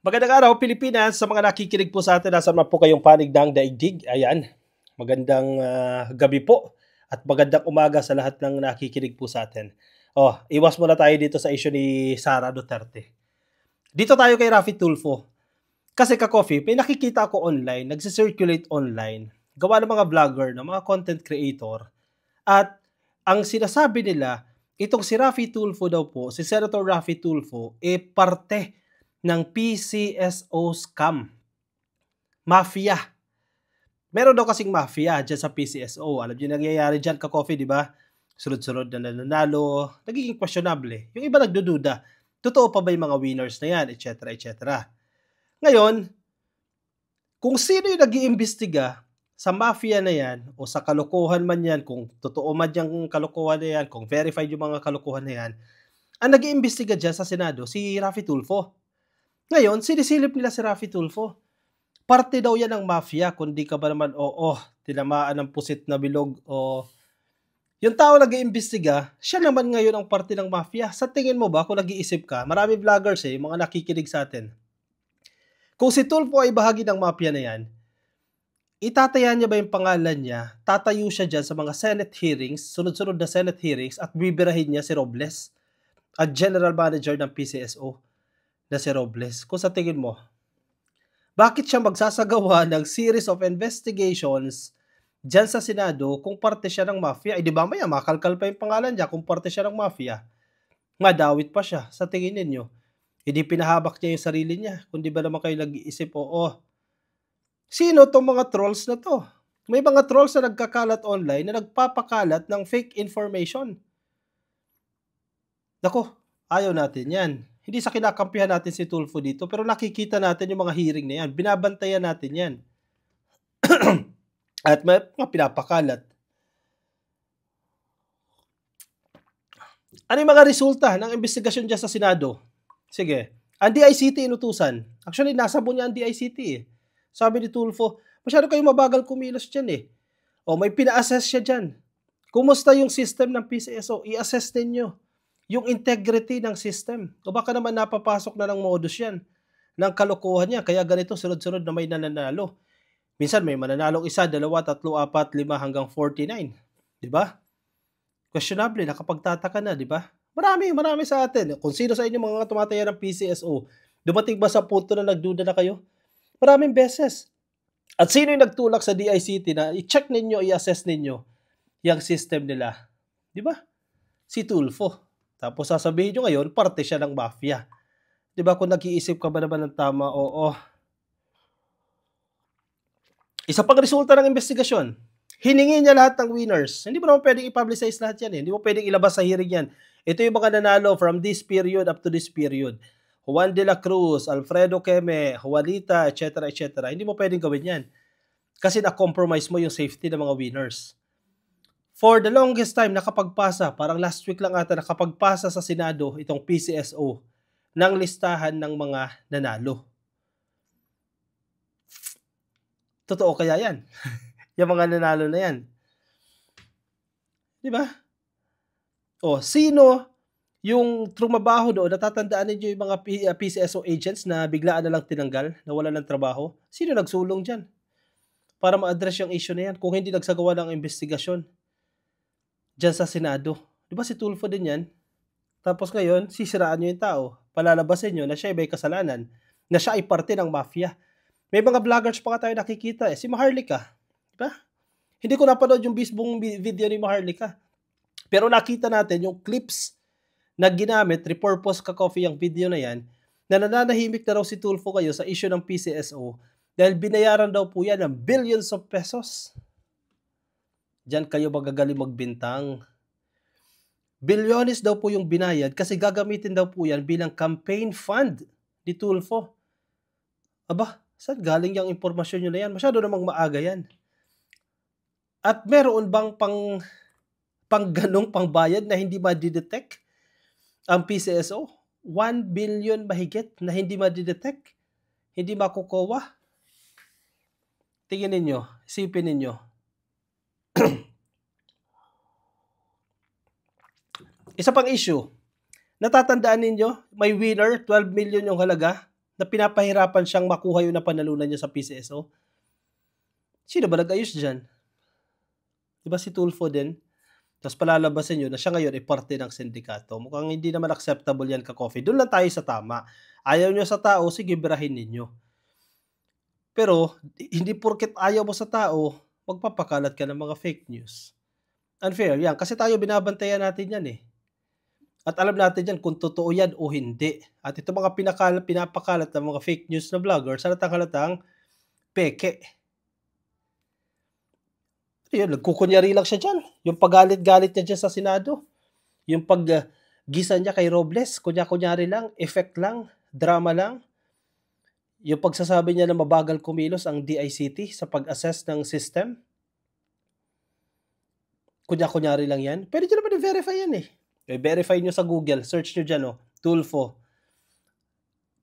Magandang araw, Pilipinas. Sa mga nakikinig po sa atin, nasa man po kayong panig ng daigdig. Ayan, magandang gabi po at magandang umaga sa lahat ng nakikinig po sa atin. Iwas muna tayo dito sa issue ni Sara Duterte. Dito tayo kay Raffy Tulfo. Kasi ka-coffee, may nakikita ako online, nagsisirculate online, gawa ng mga vlogger, ng mga content creator. At ang sinasabi nila, itong si Raffy Tulfo daw po, si Senator Raffy Tulfo, parte ng PCSO scam. Mafia. Meron daw kasing mafia dyan sa PCSO. Alam niyo nangyayari dyan ka-coffee, di ba? Sunod-sunod na nananalo, nagiging questionable. Yung iba nagdududa, totoo pa ba yung mga winners na yan, etc. etc. Ngayon, kung sino yung nag-iimbestiga sa mafia na yan, o sa kalokohan man yan, kung totoo man yung kalokohan na yan, kung verified yung mga kalokohan na yan, ang nag-iimbestiga dyan sa Senado, si Raffy Tulfo. Ngayon, sinisilip nila si Raffy Tulfo. Parte daw yan ng mafia, kundi ka ba naman, tinamaan ng pusit na bilog, yung tao nag-iimbestiga, siya naman ngayon ang parte ng mafia. Sa tingin mo ba, kung nag-iisip ka, marami vloggers mga nakikinig sa atin. Kung si Tulfo ay bahagi ng mafia na yan, itataya niya ba yung pangalan niya, tatayo siya dyan sa mga Senate hearings, sunod-sunod na Senate hearings, at bibirahin niya si Robles, at General Manager ng PCSO na si Robles. Kung sa tingin mo, bakit siya magsasagawa ng series of investigations dyan sa Senado kung parte siya ng mafia? Di ba maya, makalkal pa yung pangalan niya kung parte siya ng mafia. Madawit pa siya, sa tingin ninyo. Hindi pinahabak niya yung sarili niya. Kung di ba naman kayo nag-iisip, sino tong mga trolls na to? May mga trolls na nagkakalat online na nagpapakalat ng fake information. Nako, ayaw natin yan. Hindi sa kinakampihan natin si Tulfo dito, pero nakikita natin yung mga hearing na yan. Binabantayan natin yan. At may mga pinapakalat. Ano yung mga resulta ng investigasyon dyan sa Senado? Sige. Ang DICT inutusan. Actually, nasabo niya ang DICT Sabi ni Tulfo, masyado kayong mabagal kumilos dyan may pina-assess siya dyan. Kumusta yung system ng PCSO? I-assess ninyo yung integrity ng system. O baka naman napapasok na ng modus yan, ng kalokohan niya. Kaya ganito, sunod-sunod na may nananalo. Minsan may mananalong 1, 2, 3, 4, 5 hanggang 49. Diba? Questionable, nakapagtataka na, diba? Marami sa atin. Kung sino sa inyo mga tumataya ng PCSO, dumating ba sa punto na nagduda na kayo? Maraming beses. At sino yung nagtulak sa DICT na i-check ninyo, i-assess ninyo yung system nila? Diba? Si Tulfo. Tapos sasabihin nyo ngayon, parte siya ng mafia. Diba? Kung nag-iisip ka ba naman ng tama, Isa pang resulta ng investigasyon, hiningi niya lahat ng winners. Hindi mo naman pwedeng i-publicize lahat yan Hindi mo pwedeng ilabas sa hearing yan. Ito yung mga nanalo from this period up to this period. Juan de la Cruz, Alfredo Queme, Juanita, etc. etc. Hindi mo pwedeng gawin yan. Kasi na-compromise mo yung safety ng mga winners. For the longest time, nakapagpasa, parang last week lang ata, nakapagpasa sa Senado itong PCSO ng listahan ng mga nanalo. Totoo kaya yan? Yung mga nanalo na yan. Diba? Sino yung trumabaho doon, natatandaan ninyo yung mga PCSO agents na biglaan na lang tinanggal, na wala ng trabaho? Sino nagsulong dyan? Para ma-address yung issue na yan, kung hindi nagsagawa ng investigasyon dyan sa Senado. Diba si Tulfo din yan? Tapos ngayon, sisiraan nyo yung tao. Palalabasin nyo na siya ay may kasalanan, na siya ay parte ng mafia. May mga vloggers pa tayo nakikita si Maharlika. Diba? Hindi ko napanood yung buong video ni Maharlika. Pero nakita natin yung clips na ginamit, repurpose ka-coffee yung video na yan, na nananahimik na raw si Tulfo kayo sa issue ng PCSO dahil binayaran daw po yan ng billions of pesos. Diyan kayo magagaling magbintang. Bilyones daw po yung binayad kasi gagamitin daw po yan bilang campaign fund ni Tulfo. Aba, saan galing yung impormasyon nyo na yan? Masyado namang maaga yan. At meron bang pang ganong pangbayad na hindi ma-detect ang PCSO? 1 billion mahigit na hindi ma-detect? Hindi makukuha? Tingin ninyo, isipin ninyo. Isa pang issue, natatandaan ninyo, may winner, 12 million yung halaga, na pinapahirapan siyang makuha yung napanalunan niya sa PCSO? Sino ba nag-ayos dyan? Di ba si Tulfo din? Tapos palalabasin nyo na siya ngayon ay parte ng sindikato. Mukhang hindi naman acceptable yan ka-coffee. Doon lang tayo sa tama. Ayaw nyo sa tao, sige, birahin ninyo. Pero, hindi porket ayaw mo sa tao, magpapakalat ka ng mga fake news. Unfair yan. Kasi tayo binabantayan natin yan eh. At alam natin yan kung totoo yan o hindi. At ito mga pinapakalat ng mga fake news na vloggers, halatang peke. Yun, nagkukunyari lang siya dyan. Yung pagalit-galit niya dyan sa Senado. Yung paggisa niya kay Robles, kunyari lang, effect lang, drama lang. Yung pagsasabi niya na mabagal kumilos ang DICT sa pag-assess ng system. Kunyari lang yan. Pwede nyo naman i-verify yan eh. I-verify nyo sa Google. Search nyo dyan, Tulfo,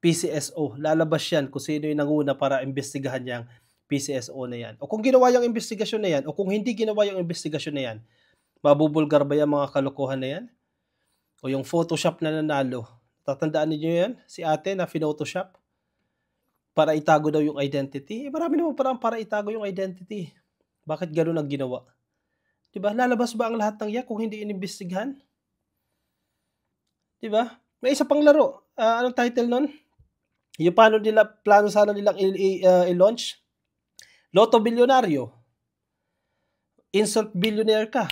PCSO. Lalabas yan kung sino yung nanguna para imbestigahan niyang PCSO na yan. O kung ginawa yung investigasyon na yan, o kung hindi ginawa yung investigasyon na yan, mabubulgar ba yung mga kalokohan na yan? O yung Photoshop na nanalo. Tatandaan niyo yan? Si ate na Photoshop para itago daw yung identity. Marami naman parang para itago yung identity. Bakit gano'n ang ginawa? Diba? Lalabas ba ang lahat ng yan kung hindi inimbestigahan? Diba? May isa pang laro. Anong title nun? Yung plano sana nilang i-launch? Lotto Bilyonaryo. Insult billionaire ka.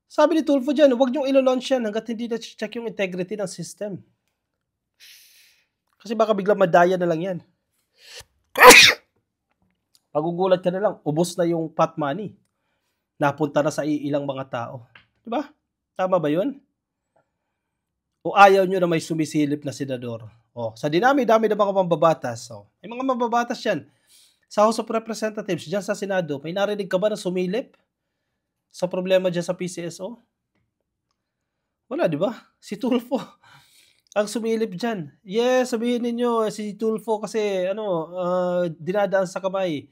Sabi ni Tulfo dyan, huwag niyong ilo-launch yan hanggat hindi na-check yung integrity ng system. Kasi baka biglang madaya na lang yan. Pagugulat ka na lang, ubos na yung pot money. Napunta na sa ilang mga tao. Diba? Tama ba yun? O ayaw nyo na may sumisilip na senador? O, sa dinami-dami ng mga mambabatas. O, may mga mambabatas yan. Sa House of Representatives, dyan sa Senado, may narinig ka ba na sumilip sa problema dyan sa PCSO? Wala, di ba? Si Tulfo ang sumilip dyan. Yes, sabihin ninyo, si Tulfo kasi, dinadaan sa kamay.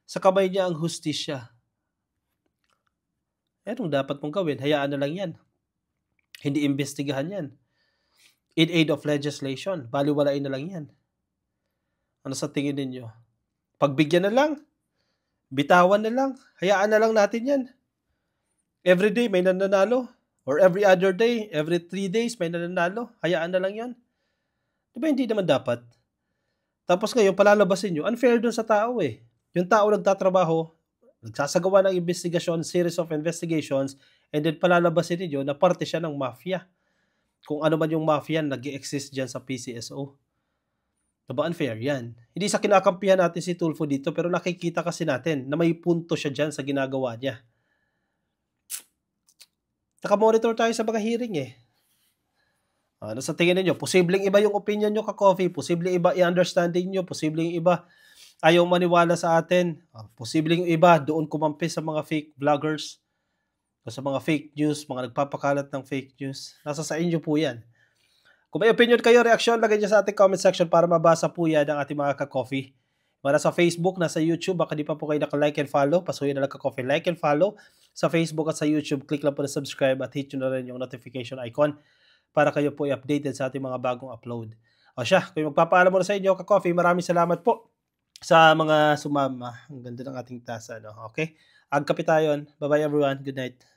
Sa kamay niya ang hustisya. Anong dapat mong gawin? Hayaan na lang yan. Hindi imbestigahan yan. In aid of legislation, baliwalain na lang yan. Ano sa tingin ninyo? Pagbigyan na lang, bitawan na lang, hayaan na lang natin yan. Every day may nananalo, or every other day, every 3 days may nananalo, hayaan na lang yan. Diba hindi naman dapat? Tapos ngayon, palalabasin nyo, unfair dun sa tao eh. Yung tao nagtatrabaho, nagsasagawa ng investigation, series of investigations, and then palalabasin ninyo na parte siya ng mafia. Kung ano man yung mafia nag-i-exist dyan sa PCSO. Diba unfair yan? Hindi sa kinakampihan natin si Tulfo dito, pero nakikita kasi natin na may punto siya dyan sa ginagawa niya. Naka-monitor tayo sa mga hearing eh. Ano sa tingin niyo? Posibleng iba yung opinion nyo ka-coffee, posibleng iba i-understanding nyo, posibleng iba ayaw maniwala sa atin, posibleng iba doon kumampi sa mga fake vloggers, sa mga fake news, mga nagpapakalat ng fake news. Nasa sa inyo po yan. Kung may opinion kayo, reaksyon, lagay nyo sa ating comment section para mabasa po yan ng ating mga ka-coffee. Nasa Facebook, nasa YouTube, baka di pa po kayo naka-like and follow, pasuhin na lang ka-coffee, like and follow. Sa Facebook at sa YouTube, click lang po na subscribe at hit nyo na rin yung notification icon para kayo po i-updated sa ating mga bagong upload. O siya, kung magpapaalam mo na sa inyo, ka-coffee, maraming salamat po sa mga sumama. Ang ganda ng ating tasa, no? Okay? Agkape tayo. Bye-bye everyone. Good night.